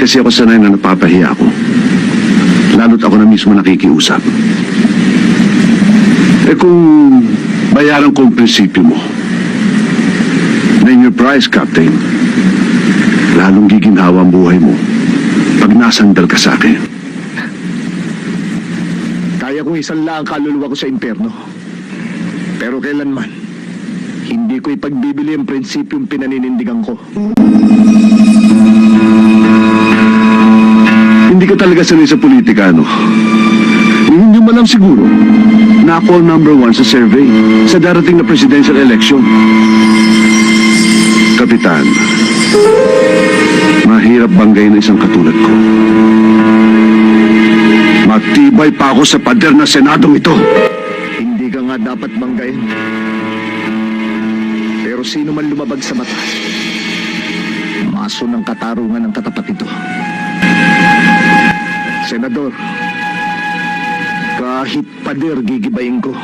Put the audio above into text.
kasi ako sanay na napapahiya ako. Lalo't ako na mismo nakikiusap. Eh kung bayaran ko ang prinsipyo mo, name your price, Captain, lalong giginhawa ang buhay mo pag nasandal ka sa akin. Kaya kong isanla ang kaluluwa ko sa impyerno. Pero kailanman, hindi ko ipagbibili ang prinsipyong pinaninindigan ko. Hindi ka talaga sanay sa politika, no? Hindi mo lang siguro na ako ang #1 sa survey sa darating na presidential election. Kapitan, mahirap banggay na isang katulad ko. Matibay pa ako sa pader na senadong ito. Hindi ka nga dapat banggain. Pero sino man lumabag sa batas, maso ng katarungan ng katapat ito. Senador, kahit pader gigibayin ko.